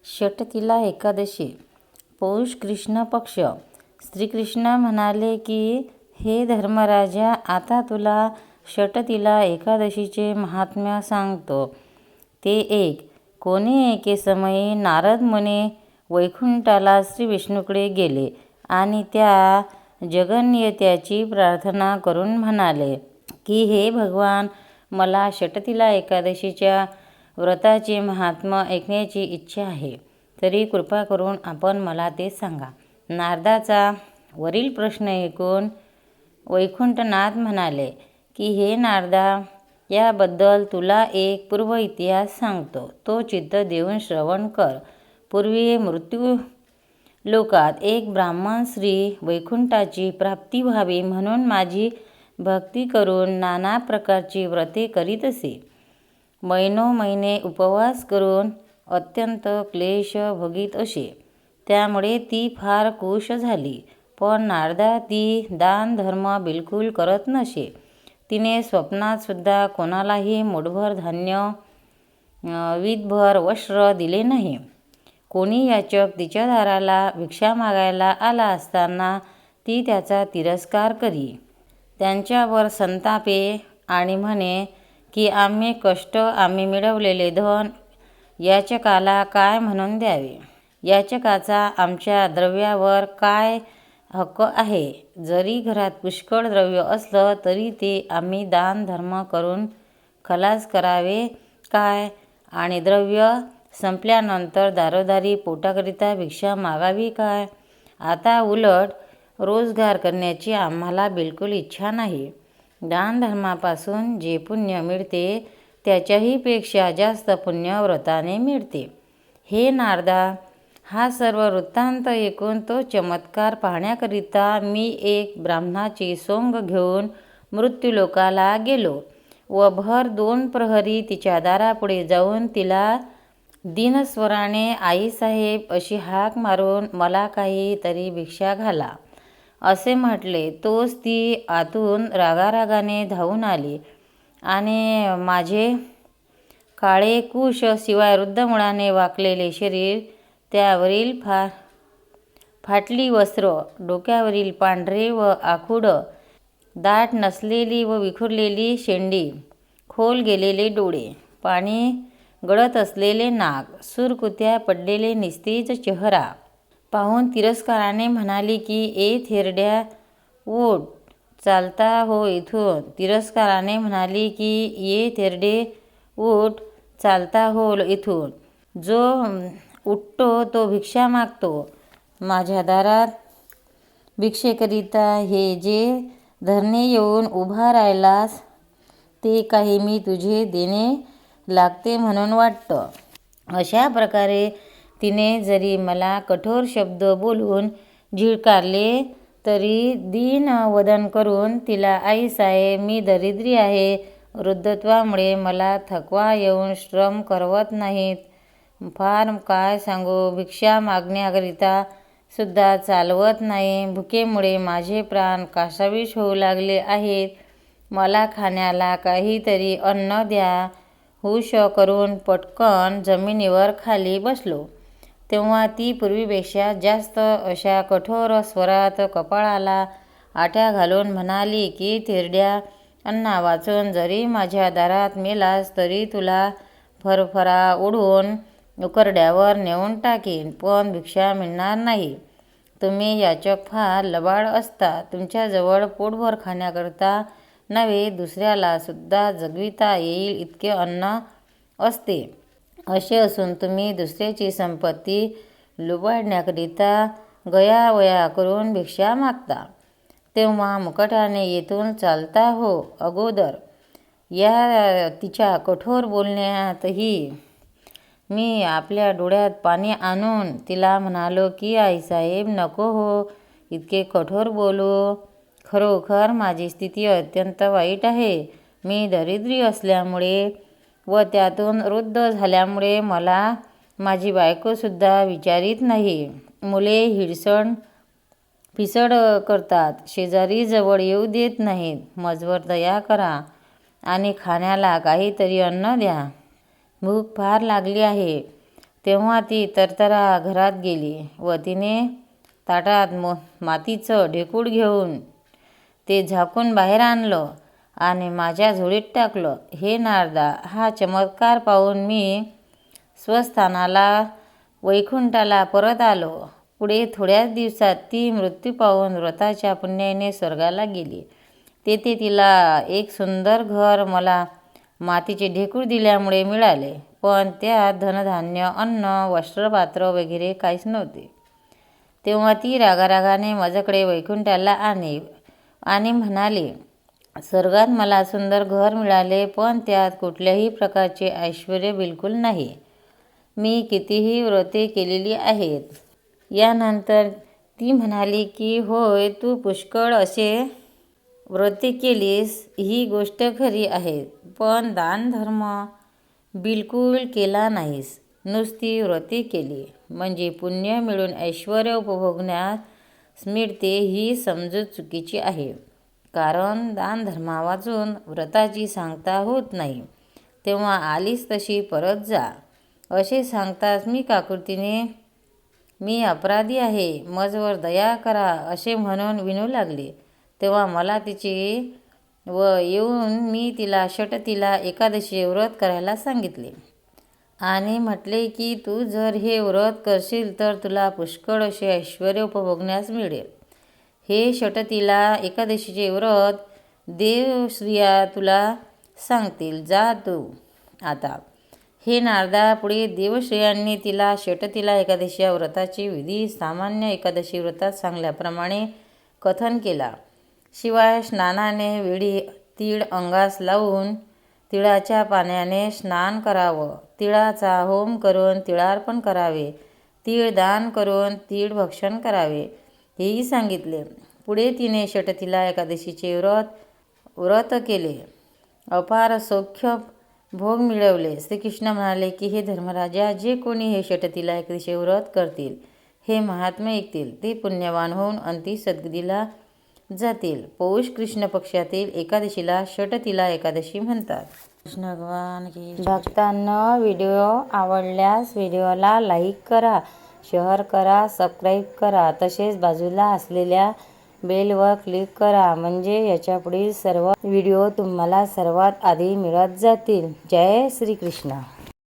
षटतिला एकादशी पौष कृष्ण पक्ष. श्रीकृष्ण म्हणाले की, हे धर्मराजा, आता तुला षटतिला एकादशीचे महात्म्य सांगतो. ते एक. कोणी एके समयी नारद मुनी वैकुंठाला श्री विष्णूकडे गेले आणि त्या जगन्येत्याची प्रार्थना करून म्हणाले की, हे भगवान, मला षटतिला एकादशीच्या व्रताचे महात्म्य ऐकण्याची इच्छा आहे, तरी कृपा करून आपण मला ते सांगा. नारदाचा वरील प्रश्न ऐकून वैकुंठनाथ म्हणाले की, हे नारदा, याबद्दल तुला एक पूर्व इतिहास सांगतो, तो चित्त देऊन श्रवण कर. पूर्वी मृत्यू लोकात एक ब्राह्मण श्री वैकुंठाची प्राप्ती व्हावी म्हणून माझी भक्ती करून नाना प्रकारची व्रते करीत असे. महिनोमहिने उपवास करून अत्यंत क्लेश भोगीत असे. त्यामुळे ती फार कुश झाली. पण नारदा ती दान धर्म बिलकुल करत नसे. तिने स्वप्नात सुद्धा कोणालाही मुठभर धान्य, वीतभर वस्त्र दिले नाही. कोणी याचक तिच्या दाराला भिक्षा मागायला आला असताना ती त्याचा तिरस्कार करी. त्यांच्यावर संतापे आणि म्हणे की, आम्ही कष्ट, आम्ही मिळवलेले धन याचकाला काय म्हणून द्यावे? याचकाचा आमच्या द्रव्यावर काय हक्क आहे? जरी घरात पुष्कळ द्रव्य असलं तरी ते आम्ही दान धर्म करून खलास करावे काय? आणि द्रव्य संपल्यानंतर दारोदारी पोटाकरिता भिक्षा मागावी काय? आता उलट रोजगार करण्याची आम्हाला बिलकुल इच्छा नाही. दानधर्मापासून जे पुण्य मिळते त्याच्याही पेक्षा जास्त पुण्य व्रताने मिळते. हे नारदा, हा सर्व वृत्तांत ऐकून तो चमत्कार पाहण्याकरिता मी एक ब्राह्मणाची सोंग घेऊन मृत्यूलोकाला गेलो व भर 2 प्रहरी तिच्या दारापुढे जाऊन तिला दीनस्वराने आईसाहेब अशी हाक मारून मला काही तरी भिक्षा घाला असे म्हटले. तोच ती आतून रागारागाने धावून आली आणि माझे काळे कुश शिवाय रुद्धमुळाने वाकलेले शरीर, त्यावरील फाटली वस्त्र, डोक्यावरील पांढरे व आखूड दाट नसलेली व विखुरलेली शेंडी, खोल गेलेले डोळे, पाणी गळत असलेले नाक, सुरकुत्या पडलेले निस्तेज चेहरा पाहून तिरस्काराने म्हणाली की, ए थेरड्या, उठ, चालता हो इथून. तिरस्काराने म्हणाली की, ये थेरडे, उठ, चालता हो इथून. जो उठतो तो भिक्षा मागतो. माझ्या दारात भिक्षेकरिता हे जे धरणे येऊन उभा राहिलास ते काही मी तुझे देणे लागते म्हणून वाटतं. अशा प्रकारे तिने जरी मला कठोर शब्द बोलून झिडकारले तरी दीन वदन करून तिला, आईसाहेब, मी दरिद्री आहे. वृद्धत्वामुळे मला थकवा येऊन श्रम करवत नाहीत. फार काय सांगू, भिक्षा मागण्याकरिता सुद्धा चालवत नाही. भुकेमुळे माझे प्राण कासावीस होऊ लागले आहेत. मला खाण्याला काहीतरी अन्न द्या. हुश करून पटकन जमिनीवर खाली बसलो तेव्हा ती पूर्वीपेक्षा जास्त अशा कठोर स्वरात कपाळाला आठ्या घालून म्हणाली की, थेरड्या, अन्ना वाचून जरी माझ्या दारात मेलास तरी तुला फरफरा उडवून उकरड्यावर नेऊन टाकीन, पण भिक्षा मिळणार नाही. तुम्ही याचक फार लबाड असता. तुमच्याजवळ पोटभर खाण्याकरता नव्हे, दुसऱ्याला सुद्धा जगविता येईल इतके अन्न असते. असे असून तुम्ही दुसऱ्याची संपत्ती लुबाडण्याकरिता गयावया करून भिक्षा मागता. तेव्हा मुकाट्याने येथून चालता हो अगोदर. या तिच्या कठोर बोलण्यातही मी आपल्या डोळ्यात पाणी आणून तिला म्हणालो की, आईसाहेब, नको हो इतके कठोर बोलू. खरोखर माझी स्थिती अत्यंत वाईट आहे. मी दरिद्री असल्यामुळे व त्यातून वृद्ध झाल्यामुळे मला माझी बायकोसुद्धा विचारित नाही. मुले हिडसण पिसड करतात. शेजारी जवळ येऊ देत नाहीत. माझवर दया करा आणि खाण्याला काहीतरी अन्न द्या. भूक फार लागली आहे. तेव्हा ती तरतरा घरात गेली व तिने ताटात मातीचं ढेकूळ घेऊन ते झाकून बाहेर आणलं आणि माझ्या झोळीत टाकलं. हे नारदा, हा चमत्कार पाहून मी स्वस्थानाला वैकुंठाला परत आलो. पुढे थोड्याच दिवसात ती मृत्यू पावून व्रताच्या पुण्याने स्वर्गाला गेली. तेथे तिला एक सुंदर घर मला मातीचे ढेकूळ दिल्यामुळे मिळाले, पण त्यात धनधान्य, अन्न, वस्त्रपात्र वगैरे काहीच नव्हते. तेव्हा ती रागारागाने माझ्याकडे वैकुंठाला आणि म्हणाली, स्वर्गात मला सुंदर घर मिळाले, पण त्यात कुठल्याही प्रकारचे ऐश्वर्य बिलकुल नाही. मी कितीही व्रते केलेली आहेत. यानंतर ती म्हणाली की होय, तू पुष्कळ असे व्रते केलीस, ही गोष्ट खरी आहे, पण दानधर्म बिलकुल केला नाहीस. नुसती व्रते केली म्हणजे पुण्य मिळून ऐश्वर्य उपभोगण्यास मिळते, ही समजूत चुकीची आहे. कारण दानधर्मावाचून व्रताची सांगता होत नाही. तेव्हा आलीस तशी परत जा. असे सांगताच मी काकुळतीने, मी अपराधी आहे, मजवर दया करा असे म्हणून विनू लागले. तेव्हा मला तिची येऊन मी तिला षटतिला एकादशीचे व्रत करायला सांगितले आणि म्हटले की तू जर हे व्रत करशील तर तुला पुष्कळ असे ऐश्वर्य उपभोगण्यास मिळेल. हे षटतिला एकादशीचे व्रत देवश्रिया तुला सांगतील, जा तू आता. हे नारदा, पुढे देवश्रियांनी तिला षटतिला एकादशी या व्रताची विधी सामान्य एकादशी व्रतात सांगल्याप्रमाणे कथन केला. शिवाय स्नानाने वेळी तीळ अंगास लावून तिळाच्या पाण्याने स्नान करावं, तिळाचा होम करून तिळार्पण करावे, तीळ दान करून तीळ भक्षण करावे, हेही सांगितले. पुढे तिने षटतिला एकादशीचे व्रत केले, अपार सौख्य भोग मिळवले. श्रीकृष्ण म्हणाले की हे धर्मराजा, जे कोणी हे षटतिला एकादशीचे व्रत करतील, हे महात्मे ऐकतील, ते पुण्यवान होऊन अंती सद्गतीला जातील. पौष कृष्ण पक्षातील एकादशीला षटतिला एकादशी म्हणतात. कृष्ण भगवान की भक्तांना व्हिडिओ आवडल्यास व्हिडिओला लाईक करा, शेअर करा, सबस्क्राईब करा. तसेच बाजूला असलेल्या बेलवर क्लिक करा, म्हणजे याच्यापुढील सर्व व्हिडिओ तुम्हाला सर्वात आधी मिळत जातील. जय श्री कृष्ण.